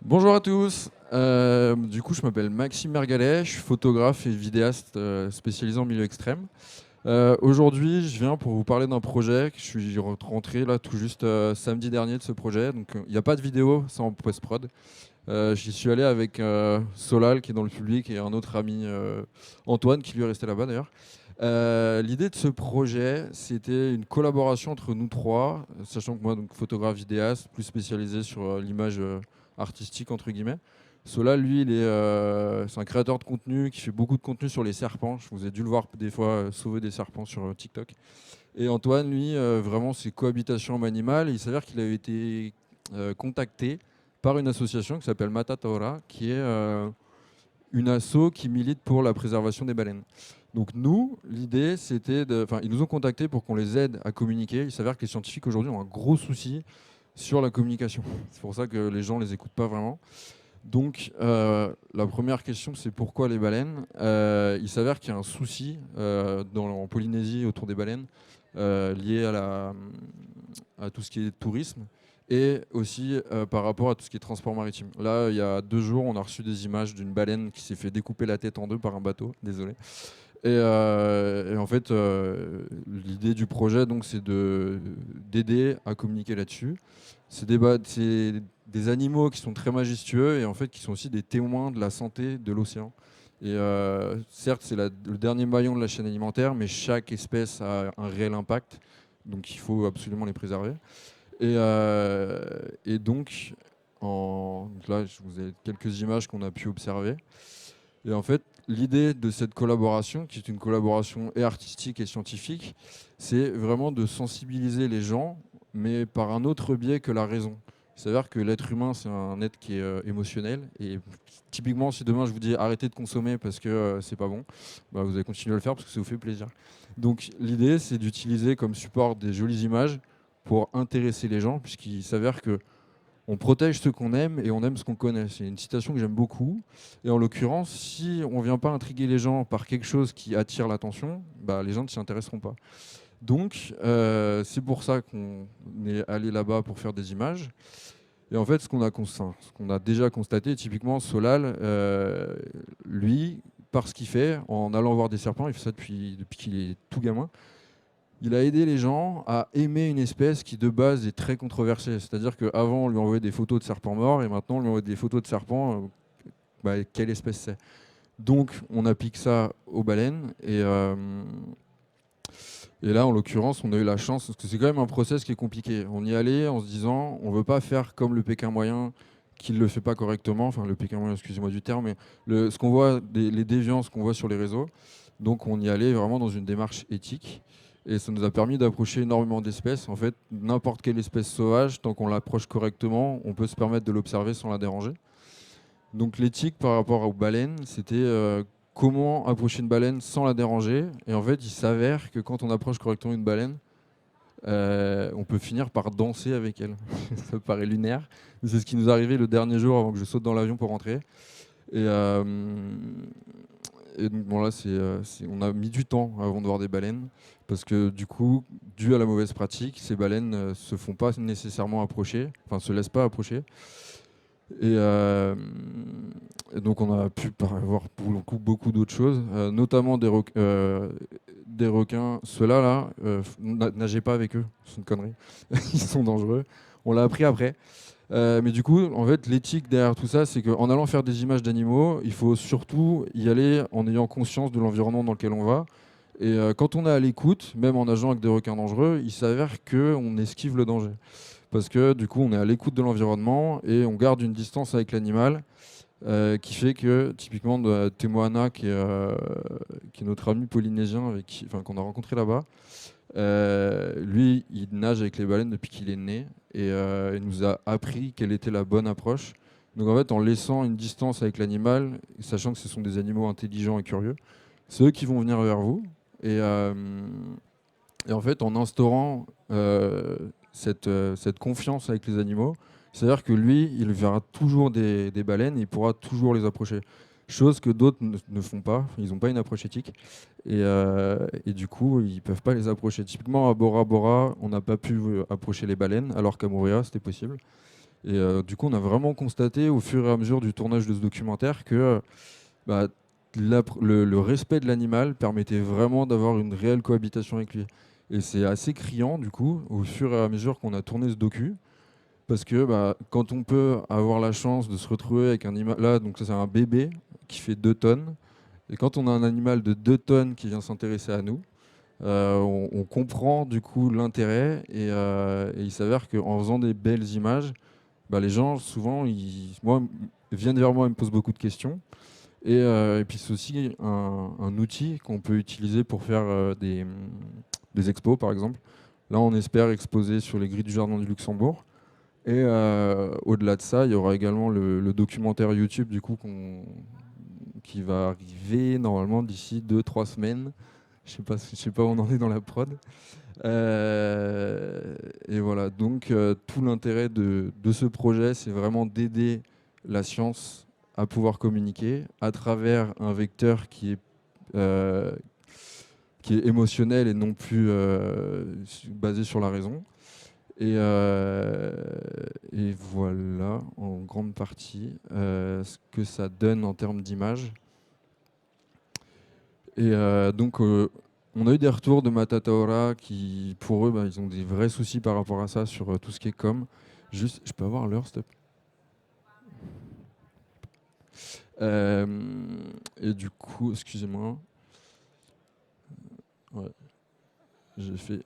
Bonjour à tous. Du coup, je m'appelle Maxime Mergalet, je suis photographe et vidéaste spécialisé en milieu extrême. Aujourd'hui, je viens pour vous parler d'un projet que je suis rentré là tout juste samedi dernier de ce projet. Donc, il n'y a pas de vidéo, c'est en post-prod. J'y suis allé avec Solal qui est dans le public et un autre ami, Antoine, qui lui est resté là-bas d'ailleurs. L'idée de ce projet, c'était une collaboration entre nous trois, sachant que moi, donc photographe vidéaste, plus spécialisé sur l'image artistique entre guillemets. Solal, lui, c'est un créateur de contenu qui fait beaucoup de contenu sur les serpents. Je vous ai dû le voir des fois sauver des serpents sur TikTok. Et Antoine, lui, vraiment, c'est cohabitation homme-animal. Il s'avère qu'il avait été contacté par une association qui s'appelle Matataora, qui est une asso qui milite pour la préservation des baleines. Donc nous, l'idée, c'était de... Enfin, ils nous ont contactés pour qu'on les aide à communiquer. Il s'avère que les scientifiques aujourd'hui ont un gros souci sur la communication. C'est pour ça que les gens ne les écoutent pas vraiment. Donc la première question, c'est pourquoi les baleines. Il s'avère qu'il y a un souci en Polynésie autour des baleines lié à tout ce qui est tourisme et aussi par rapport à tout ce qui est transport maritime. Là, il y a 2 jours, on a reçu des images d'une baleine qui s'est fait découper la tête en deux par un bateau, désolé. Et en fait, l'idée du projet, donc, c'est d'aider à communiquer là-dessus. C'est des animaux qui sont très majestueux et en fait qui sont aussi des témoins de la santé de l'océan. Et certes, c'est le dernier maillon de la chaîne alimentaire, mais chaque espèce a un réel impact, donc il faut absolument les préserver. Et donc, donc là, je vous ai quelques images qu'on a pu observer. Et en fait, l'idée de cette collaboration, qui est une collaboration et artistique et scientifique, c'est vraiment de sensibiliser les gens, mais par un autre biais que la raison. Il s'avère que l'être humain, c'est un être qui est émotionnel. Et typiquement, si demain je vous dis arrêtez de consommer parce que c'est pas bon, bah, vous allez continuer à le faire parce que ça vous fait plaisir. Donc l'idée, c'est d'utiliser comme support des jolies images pour intéresser les gens, puisqu'il s'avère que on protège ce qu'on aime et on aime ce qu'on connaît. C'est une citation que j'aime beaucoup. Et en l'occurrence, si on ne vient pas intriguer les gens par quelque chose qui attire l'attention, bah, les gens ne s'y intéresseront pas. Donc, c'est pour ça qu'on est allé là-bas pour faire des images. Et en fait, ce qu'on a déjà constaté, typiquement Solal, lui, par ce qu'il fait, en allant voir des serpents, il fait ça depuis qu'il est tout gamin, il a aidé les gens à aimer une espèce qui de base est très controversée. C'est-à-dire qu'avant, on lui envoyait des photos de serpents morts et maintenant, on lui envoie des photos de serpents. Quelle espèce c'est? Donc, on applique ça aux baleines. Et là, en l'occurrence, on a eu la chance, parce que c'est quand même un process qui est compliqué. On y allait en se disant, on ne veut pas faire comme le Pékin moyen qui ne le fait pas correctement. Enfin, le Pékin moyen, excusez-moi du terme, mais ce qu'on voit, les déviances qu'on voit sur les réseaux. Donc, on y allait vraiment dans une démarche éthique. Et ça nous a permis d'approcher énormément d'espèces. En fait, n'importe quelle espèce sauvage, tant qu'on l'approche correctement, on peut se permettre de l'observer sans la déranger. Donc l'éthique par rapport aux baleines, c'était comment approcher une baleine sans la déranger. Et en fait, il s'avère que quand on approche correctement une baleine, on peut finir par danser avec elle. Ça paraît lunaire, mais c'est ce qui nous est arrivé le dernier jour avant que je saute dans l'avion pour rentrer. Et, euh, et donc bon là, on a mis du temps avant de voir des baleines, parce que du coup, dû à la mauvaise pratique, ces baleines se font pas nécessairement approcher, enfin se laissent pas approcher. Et, euh, et donc on a pu voir pour le coup beaucoup d'autres choses, notamment des requins. Ceux-là, là, nagez pas avec eux, c'est une connerie. Ils sont dangereux. On l'a appris après. Mais du coup, en fait, l'éthique derrière tout ça, c'est qu'en allant faire des images d'animaux, il faut surtout y aller en ayant conscience de l'environnement dans lequel on va. Et quand on est à l'écoute, même en nageant avec des requins dangereux, il s'avère qu'on esquive le danger. Parce que du coup, on est à l'écoute de l'environnement et on garde une distance avec l'animal qui fait que, typiquement, Temoana, qui est notre ami polynésien qu'on a rencontré là-bas, lui, il nage avec les baleines depuis qu'il est né et il nous a appris quelle était la bonne approche. Donc en fait, en laissant une distance avec l'animal, sachant que ce sont des animaux intelligents et curieux, c'est eux qui vont venir vers vous. Et, euh, et en fait, en instaurant cette confiance avec les animaux, c'est-à-dire que lui, il verra toujours des baleines, il pourra toujours les approcher. Chose que d'autres ne font pas, ils n'ont pas une approche éthique. Et du coup, ils ne peuvent pas les approcher. Typiquement, à Bora Bora, on n'a pas pu approcher les baleines, alors qu'à Moorea, c'était possible. Et du coup, on a vraiment constaté au fur et à mesure du tournage de ce documentaire que bah, le respect de l'animal permettait vraiment d'avoir une réelle cohabitation avec lui. Et c'est assez criant, du coup, au fur et à mesure qu'on a tourné ce docu, parce que bah, quand on peut avoir la chance de se retrouver avec un animal, là, donc ça c'est un bébé qui fait 2 tonnes, et quand on a un animal de 2 tonnes qui vient s'intéresser à nous, on comprend du coup l'intérêt, et il s'avère qu'en faisant des belles images, bah, les gens souvent viennent vers moi et me posent beaucoup de questions. Et puis c'est aussi un outil qu'on peut utiliser pour faire des expos par exemple. Là on espère exposer sur les grilles du Jardin du Luxembourg. Et au-delà de ça, il y aura également le documentaire YouTube du coup qui va arriver normalement d'ici 2-3 semaines. Je sais pas où on en est dans la prod. Et voilà, donc tout l'intérêt de ce projet, c'est vraiment d'aider la science à pouvoir communiquer à travers un vecteur euh, qui est émotionnel et non plus basé sur la raison. Et voilà, en grande partie, ce que ça donne en termes d'image. Et donc, on a eu des retours de Matataora qui, pour eux, bah, ils ont des vrais soucis par rapport à ça sur tout ce qui est com. Juste, je peux avoir l'heure, s'il te plaît. Euh, et du coup, excusez-moi, ouais, j'ai fait.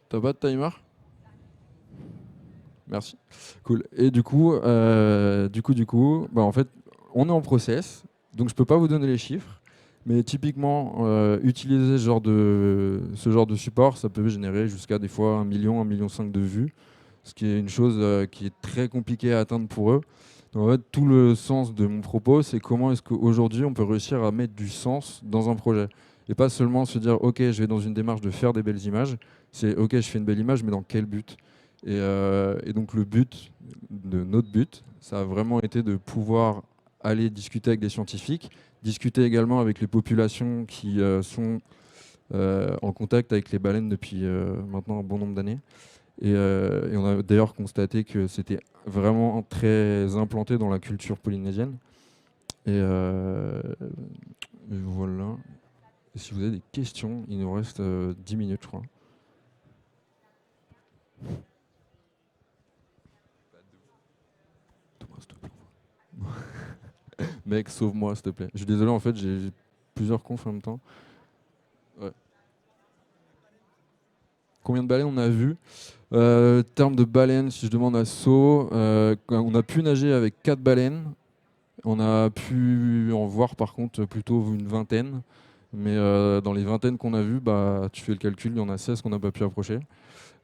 T'as pas de timer? Merci. Cool. Et du coup, bah, en fait, on est en process, donc je peux pas vous donner les chiffres, mais typiquement, utiliser ce genre de support, ça peut générer jusqu'à des fois 1 million, 1,5 million de vues, ce qui est une chose qui est très compliquée à atteindre pour eux. Donc, en fait, tout le sens de mon propos, c'est comment est-ce qu'aujourd'hui on peut réussir à mettre du sens dans un projet. Et pas seulement se dire, OK, je vais dans une démarche de faire des belles images, c'est OK, je fais une belle image, mais dans quel but? Et donc notre but, ça a vraiment été de pouvoir aller discuter avec des scientifiques, discuter également avec les populations qui sont en contact avec les baleines depuis maintenant un bon nombre d'années. Et on a d'ailleurs constaté que c'était vraiment très implanté dans la culture polynésienne. Et voilà. Et si vous avez des questions, il nous reste 10 minutes, je crois. Thomas, s'il te plaît. Mec, sauve-moi, s'il te plaît. Je suis désolé, en fait, j'ai plusieurs confs en même temps. Ouais. Combien de baleines on a vu? Terme de baleines, si je demande à So, on a pu nager avec 4 baleines. On a pu en voir par contre plutôt une vingtaine. Mais dans les vingtaines qu'on a vues, bah, tu fais le calcul, il y en a 16 qu'on n'a pas pu approcher.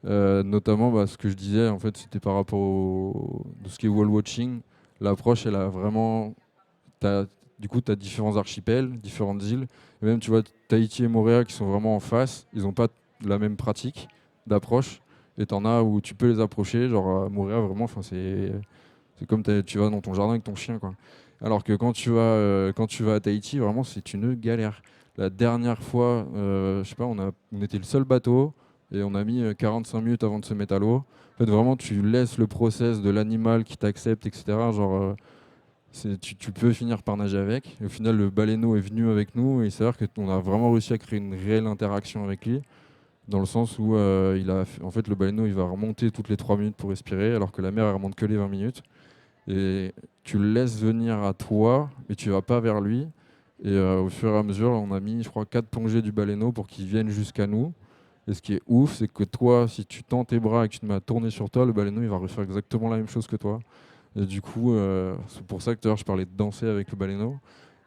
Notamment, bah, ce que je disais, en fait, c'était par rapport de ce qui est wall watching. L'approche, elle a vraiment. Du coup, tu as différents archipels, différentes îles. Et même, tu vois, Tahiti et Moorea qui sont vraiment en face, ils n'ont pas la même pratique d'approche. Et t'en as où tu peux les approcher, genre à Moorea, vraiment, c'est comme tu vas dans ton jardin avec ton chien, quoi. Alors que quand tu vas à Tahiti, vraiment, c'est une galère. La dernière fois, je sais pas, on était le seul bateau et on a mis 45 minutes avant de se mettre à l'eau. En fait, vraiment, tu laisses le process de l'animal qui t'accepte, etc. Genre, tu peux finir par nager avec. Et au final, le baleineau est venu avec nous et il s'avère qu'on a vraiment réussi à créer une réelle interaction avec lui, dans le sens où en fait, le baleineau il va remonter toutes les 3 minutes pour respirer, alors que la mer elle remonte que les 20 minutes. Et tu le laisses venir à toi, mais tu vas pas vers lui. Et au fur et à mesure, on a mis, je crois, 4 plongées du baleineau pour qu'il vienne jusqu'à nous. Et ce qui est ouf, c'est que toi, si tu tends tes bras et que tu te mets à tourner sur toi, le baleineau il va refaire exactement la même chose que toi. Et du coup, c'est pour ça que tout à l'heure je parlais de danser avec le baleineau.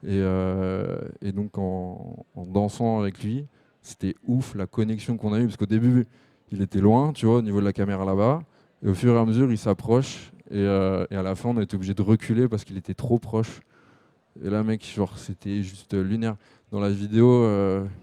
Et donc en dansant avec lui, c'était ouf la connexion qu'on a eue. Parce qu'au début, il était loin, tu vois, au niveau de la caméra là-bas. Et au fur et à mesure, il s'approche. Et à la fin, on a été obligé de reculer parce qu'il était trop proche. Et là, mec, genre, c'était juste lunaire. Dans la vidéo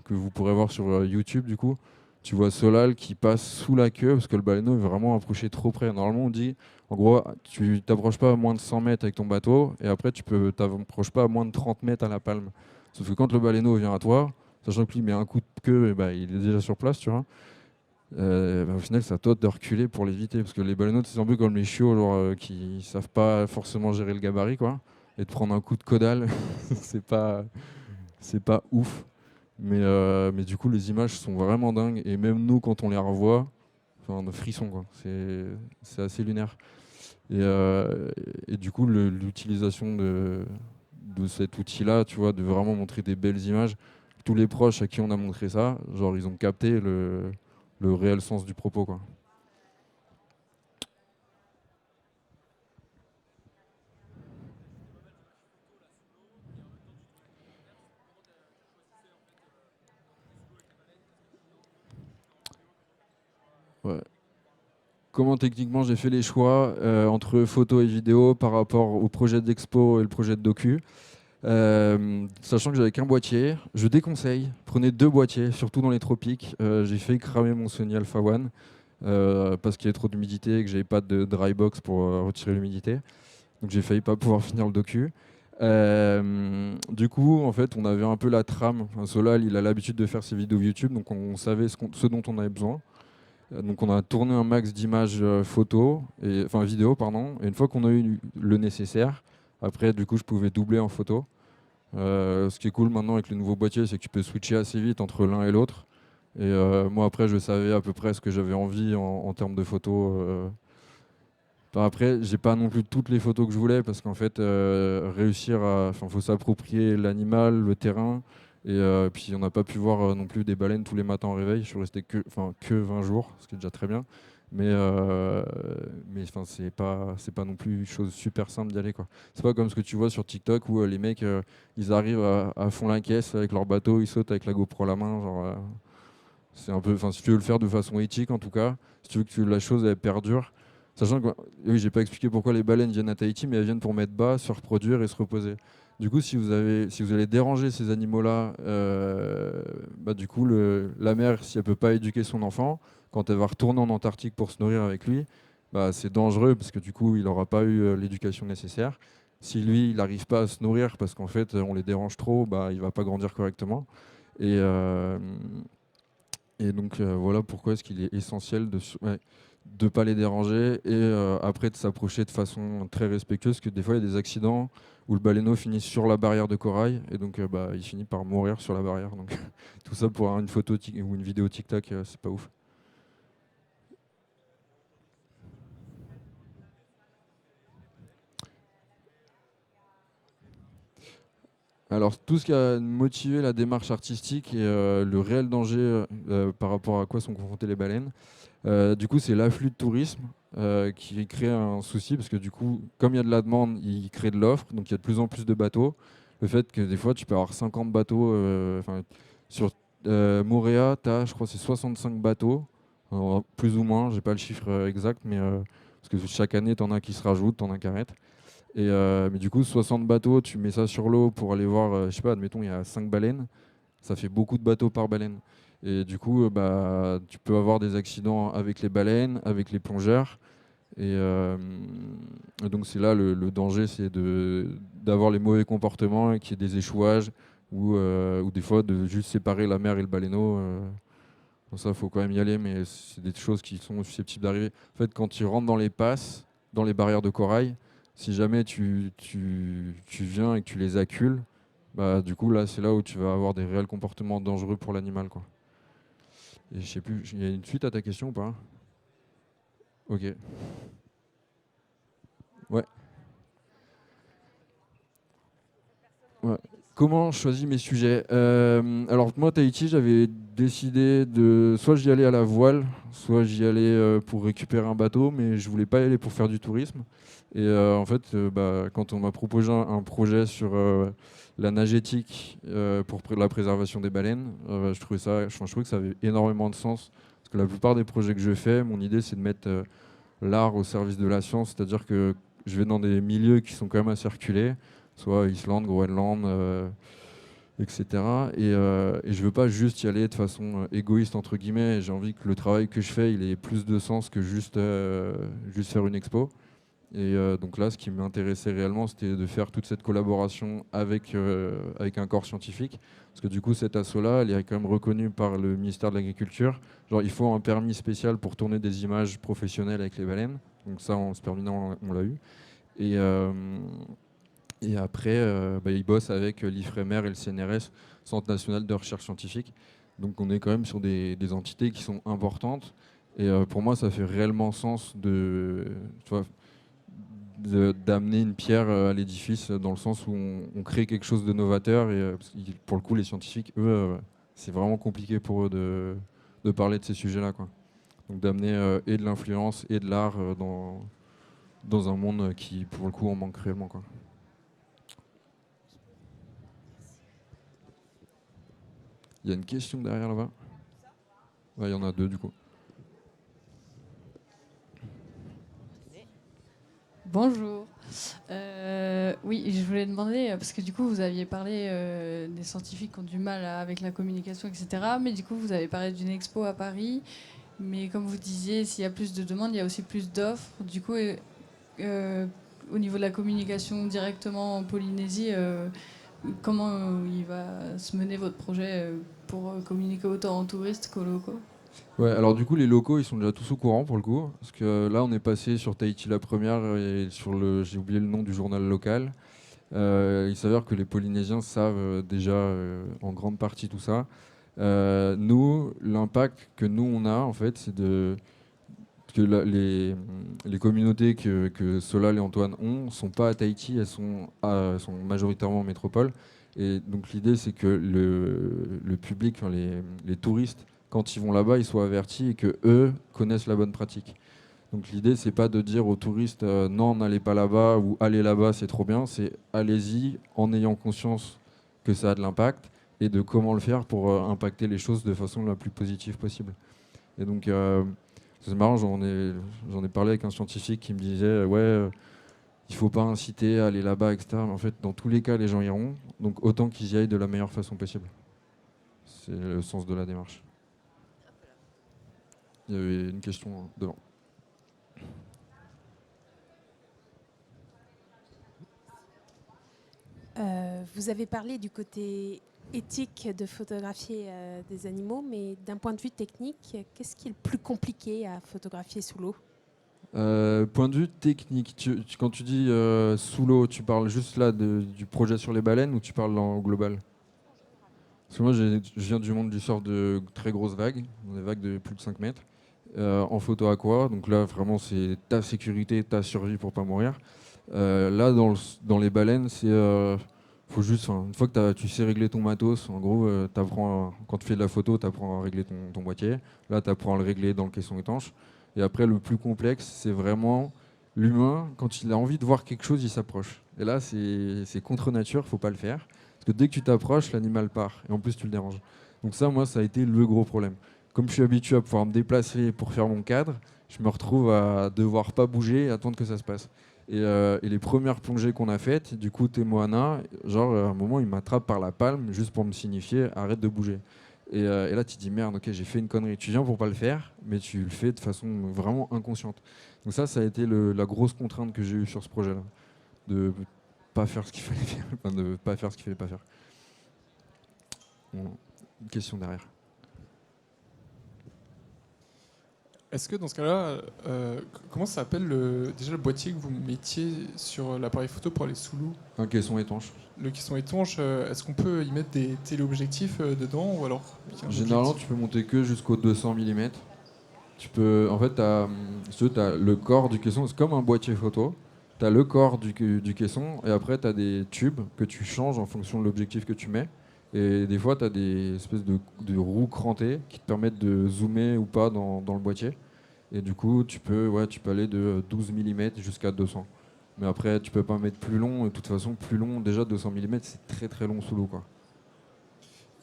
que vous pourrez voir sur YouTube, du coup, tu vois Solal qui passe sous la queue parce que le baleineau est vraiment approché trop près. Normalement, on dit, en gros, tu t'approches pas à moins de 100 mètres avec ton bateau et après, tu t'approches pas à moins de 30 mètres à la palme. Sauf que quand le baleineau vient à toi, sachant que lui met un coup de queue, et bah, il est déjà sur place, tu vois. Au final, c'est à toi de reculer pour l'éviter. Parce que les baleineaux, c'est un peu comme les chiots qui savent pas forcément gérer le gabarit, quoi. Et de prendre un coup de caudale, c'est pas, c'est pas ouf. Mais du coup, les images sont vraiment dingues. Et même nous, quand on les revoit, enfin, on a frisson, quoi. C'est assez lunaire. Et du coup, l'utilisation de cet outil-là, tu vois, de vraiment montrer des belles images, tous les proches à qui on a montré ça, genre, ils ont capté le réel sens du propos, quoi. Ouais. Comment techniquement j'ai fait les choix entre photo et vidéo par rapport au projet d'expo et le projet de docu. Sachant que j'avais qu'un boîtier, je déconseille, prenez 2 boîtiers, surtout dans les tropiques. J'ai failli cramer mon Sony Alpha One parce qu'il y avait trop d'humidité et que j'avais pas de dry box pour retirer l'humidité. Donc j'ai failli pas pouvoir finir le docu. Du coup, en fait, on avait un peu la trame. Enfin, Solal, il a l'habitude de faire ses vidéos YouTube, donc on savait ce dont on avait besoin. Donc on a tourné un max d'images enfin vidéo, pardon. Et une fois qu'on a eu le nécessaire, après, du coup, je pouvais doubler en photo. Ce qui est cool maintenant avec le nouveau boîtier, c'est que tu peux switcher assez vite entre l'un et l'autre. Et moi, après, je savais à peu près ce que j'avais envie en termes de photos. Enfin, après, j'ai pas non plus toutes les photos que je voulais parce qu'en fait, enfin, faut s'approprier l'animal, le terrain. Et puis, on n'a pas pu voir non plus des baleines tous les matins au réveil. Je suis resté que 20 jours, ce qui est déjà très bien. Mais enfin, c'est pas non plus une chose super simple d'y aller, quoi. C'est pas comme ce que tu vois sur TikTok où les mecs, ils arrivent à fond la caisse avec leur bateau, ils sautent avec la GoPro à la main. Genre, c'est un peu, enfin, si tu veux le faire de façon éthique en tout cas, si tu veux que la chose elle perdure, sachant que oui, j'ai pas expliqué pourquoi les baleines viennent à Tahiti, mais elles viennent pour mettre bas, se reproduire et se reposer. Du coup, si vous allez déranger ces animaux-là, bah, du coup, la mère, si elle peut pas éduquer son enfant, quand elle va retourner en Antarctique pour se nourrir avec lui, bah, c'est dangereux parce que du coup, il n'aura pas eu l'éducation nécessaire. Si lui, il n'arrive pas à se nourrir parce qu'en fait, on les dérange trop, bah, il va pas grandir correctement. Et, et donc voilà pourquoi est-ce qu'il est essentiel de ne pas les déranger et après de s'approcher de façon très respectueuse, parce que des fois il y a des accidents où le baleineau finit sur la barrière de corail et donc bah, il finit par mourir sur la barrière. Donc tout ça pour avoir une photo ou une vidéo TikTok, c'est pas ouf. Alors tout ce qui a motivé la démarche artistique et le réel danger par rapport à quoi sont confrontées les baleines, du coup, c'est l'afflux de tourisme qui crée un souci parce que du coup, comme il y a de la demande, il crée de l'offre, donc il y a de plus en plus de bateaux. Le fait que des fois, tu peux avoir 50 bateaux, sur Moorea, tu as, je crois, c'est 65 bateaux, plus ou moins, j'ai pas le chiffre exact, mais parce que chaque année, tu en as qui se rajoutent, tu en as qui arrêtent. Mais du coup, 60 bateaux, tu mets ça sur l'eau pour aller voir, je sais pas, admettons, il y a 5 baleines, ça fait beaucoup de bateaux par baleine. Et du coup, bah, tu peux avoir des accidents avec les baleines, avec les plongeurs. Et donc c'est là le danger, c'est d'avoir les mauvais comportements et qu'il y ait des échouages ou des fois de juste séparer la mer et le baleineau. Bon, ça, faut quand même y aller, mais c'est des choses qui sont susceptibles d'arriver. En fait, quand tu rentres dans les passes, dans les barrières de corail, si jamais tu viens et que tu les accules, bah, du coup, là, c'est là où tu vas avoir des réels comportements dangereux pour l'animal, quoi. Et je sais plus, il y a une suite à ta question ou pas? Ok. Ouais. Ouais. Comment je choisis mes sujets? Alors moi, Tahiti, j'avais décidé de soit j'y allais à la voile, soit j'y allais pour récupérer un bateau, mais je voulais pas y aller pour faire du tourisme. Et en fait, bah, quand on m'a proposé un projet sur la nage éthique pour la préservation des baleines, je trouvais je trouvais que ça avait énormément de sens. Parce que la plupart des projets que je fais, mon idée, c'est de mettre l'art au service de la science, c'est-à-dire que je vais dans des milieux qui sont quand même assez reculés, soit Islande, Groenland, etc. Et je veux pas juste y aller de façon égoïste entre guillemets. J'ai envie que le travail que je fais, il ait plus de sens que juste faire une expo. Et donc là, ce qui m'intéressait réellement, c'était de faire toute cette collaboration avec un corps scientifique. Parce que du coup, cette asso-là, elle est quand même reconnue par le ministère de l'Agriculture. Genre, il faut un permis spécial pour tourner des images professionnelles avec les baleines. Donc ça, ce permis-là, on l'a eu. Et, euh, et après, ils bossent avec l'IFREMER et le CNRS, Centre national de recherche scientifique. Donc on est quand même sur des entités qui sont importantes. Et pour moi, ça fait réellement sens tu vois, d'amener une pierre à l'édifice dans le sens où on crée quelque chose de novateur. Et parce que pour le coup, les scientifiques, eux, c'est vraiment compliqué pour eux de parler de ces sujets-là, quoi. Donc d'amener et de l'influence et de l'art dans un monde qui, pour le coup, en manque réellement, quoi. Il y a une question derrière là-bas. Ouais, il y en a deux du coup. Bonjour. Oui, je voulais demander, parce que du coup, vous aviez parlé des scientifiques qui ont du mal avec la communication, etc. Mais du coup, vous avez parlé d'une expo à Paris. Mais comme vous disiez, s'il y a plus de demandes, il y a aussi plus d'offres. Du coup, euh, au niveau de la communication directement en Polynésie, comment il va se mener votre projet pour communiquer autant aux touristes qu'aux locaux? Ouais, alors du coup, les locaux, ils sont déjà tous au courant pour le coup. Parce que là, on est passé sur Tahiti la première et sur j'ai oublié le nom du journal local. Il s'avère que les Polynésiens savent déjà en grande partie tout ça. Nous, l'impact que nous, on a, en fait, c'est que les communautés que Solal et Antoine ont sont pas à Tahiti, elles sont majoritairement en métropole. Et donc l'idée, c'est que le public, enfin, les touristes, quand ils vont là-bas, ils soient avertis et que eux connaissent la bonne pratique. Donc l'idée, c'est pas de dire aux touristes non, n'allez pas là-bas ou allez là-bas, c'est trop bien. C'est allez-y en ayant conscience que ça a de l'impact et de comment le faire pour impacter les choses de façon la plus positive possible. Et donc c'est marrant, j'en ai parlé avec un scientifique qui me disait ouais, il faut pas inciter à aller là-bas, etc. Mais en fait, dans tous les cas, les gens iront. Donc autant qu'ils y aillent de la meilleure façon possible. C'est le sens de la démarche. Il y avait une question devant. Vous avez parlé du côté éthique de photographier des animaux, mais d'un point de vue technique, qu'est-ce qui est le plus compliqué à photographier sous l'eau? Point de vue technique, quand tu dis sous l'eau, tu parles juste là du projet sur les baleines ou tu parles en global? Parce que moi, je viens du monde du surf de très grosses vagues, des vagues de plus de 5 mètres, en photo aqua. Donc là, vraiment, c'est ta sécurité, ta survie pour pas mourir. Là, dans les baleines, faut juste, une fois que tu sais régler ton matos, en gros, quand tu fais de la photo, tu apprends à régler ton boîtier. Là, tu apprends à le régler dans le caisson étanche. Et après, le plus complexe, c'est vraiment l'humain. Quand il a envie de voir quelque chose, il s'approche. Et là, c'est contre nature, faut pas le faire. Parce que dès que tu t'approches, l'animal part. Et en plus, tu le déranges. Donc ça, moi, ça a été le gros problème. Comme je suis habitué à pouvoir me déplacer pour faire mon cadre, je me retrouve à devoir pas bouger et attendre que ça se passe. Et les premières plongées qu'on a faites, du coup, Moana, genre, à un moment, il m'attrape par la palme juste pour me signifier arrête de bouger. Et là, tu te dis merde, ok, j'ai fait une connerie. Tu viens pour pas le faire, mais tu le fais de façon vraiment inconsciente. Donc, ça a été la grosse contrainte que j'ai eue sur ce projet-là. De pas faire ce qu'il fallait faire, enfin, de pas faire ce qu'il fallait pas faire. Bon, une question derrière. Est-ce que dans ce cas-là, comment ça s'appelle déjà le boîtier que vous mettiez sur l'appareil photo pour aller sous l'eau? Un caisson étanche. Le caisson étanche, est-ce qu'on peut y mettre des téléobjectifs dedans ou alors un Généralement, objectif? tu peux monter que jusqu'au 200 mm. En fait, si tu veux, t'as le corps du caisson, c'est comme un boîtier photo. Tu as le corps du caisson et après tu as des tubes que tu changes en fonction de l'objectif que tu mets. Et des fois, tu as des espèces de roues crantées qui te permettent de zoomer ou pas dans le boîtier. Et du coup, tu peux aller de 12 mm jusqu'à 200. Mais après, tu peux pas mettre plus long. Et de toute façon, plus long, déjà 200 mm, c'est très très long sous l'eau, quoi.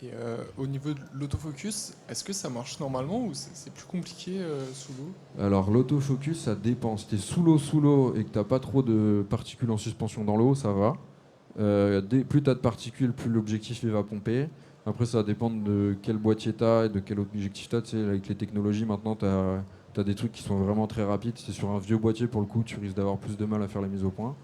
Et au niveau de l'autofocus, est-ce que ça marche normalement ou c'est plus compliqué sous l'eau? Alors l'autofocus, ça dépend. Si tu es sous l'eau et que tu pas trop de particules en suspension dans l'eau, ça va. Plus tu as de particules, plus l'objectif il va pomper. Après, ça va dépendre de quel boîtier tu as et de quel objectif tu as. Tu sais, avec les technologies, maintenant, tu as Tu as des trucs qui sont vraiment très rapides. Si c'est sur un vieux boîtier, pour le coup, tu risques d'avoir plus de mal à faire la mise au point.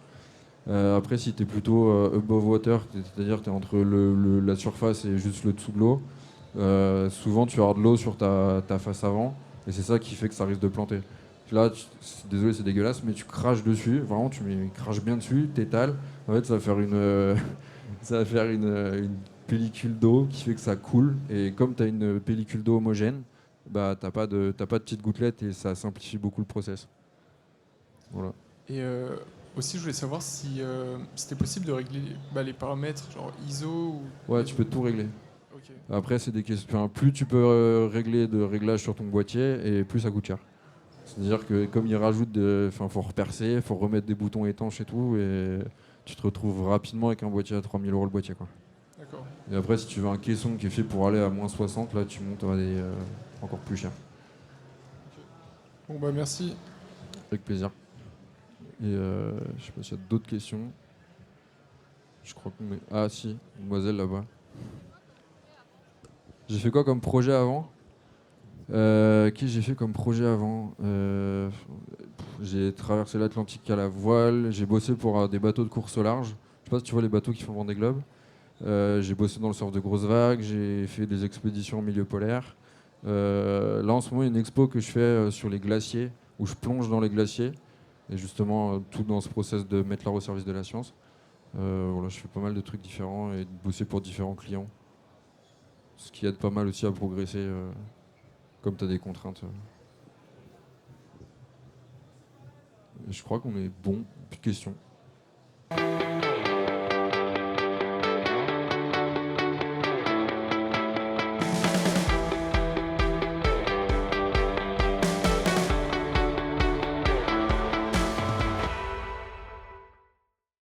Après, si tu es plutôt above water, c'est-à-dire tu es entre la surface et juste le dessous de l'eau, souvent tu vas avoir de l'eau sur ta face avant, et c'est ça qui fait que ça risque de planter. Là, désolé, c'est dégueulasse, mais tu craches dessus, vraiment, craches bien dessus, t'étales. En fait, ça va faire ça va faire une pellicule d'eau qui fait que ça coule, et comme tu as une pellicule d'eau homogène, bah, t'as pas de petites gouttelettes, et ça simplifie beaucoup le process. Voilà. Et aussi, je voulais savoir si c'était possible de régler les paramètres, genre ISO ou... Ouais, tu peux tout régler. Ok. Après, c'est des questions. Enfin, plus tu peux régler de réglages sur ton boîtier, et plus ça coûte cher. C'est-à-dire que comme ils rajoutent, faut repercer, faut remettre des boutons étanches et tout, et tu te retrouves rapidement avec un boîtier à 3000 € le boîtier, quoi. D'accord. Et après, si tu veux un caisson qui est fait pour aller à moins 60, là, tu montes à des encore plus cher. Bon, bah merci. Avec plaisir. Et je sais pas s'il y a d'autres questions. Je crois qu'on est. Ah si, une demoiselle là-bas. J'ai fait quoi comme projet avant? Qui j'ai fait comme projet avant? J'ai traversé l'Atlantique à la voile. J'ai bossé pour des bateaux de course au large. Je sais pas si tu vois les bateaux qui font Vendée Globe. J'ai bossé dans le surf de grosses vagues. J'ai fait des expéditions en milieu polaire. Là en ce moment, il y a une expo que je fais sur les glaciers, où je plonge dans les glaciers. Et justement, tout dans ce process de mettre l'art au service de la science. Voilà, je fais pas mal de trucs différents et de bosser pour différents clients. Ce qui aide pas mal aussi à progresser, comme tu as des contraintes. Et je crois qu'on est bon. Plus de questions.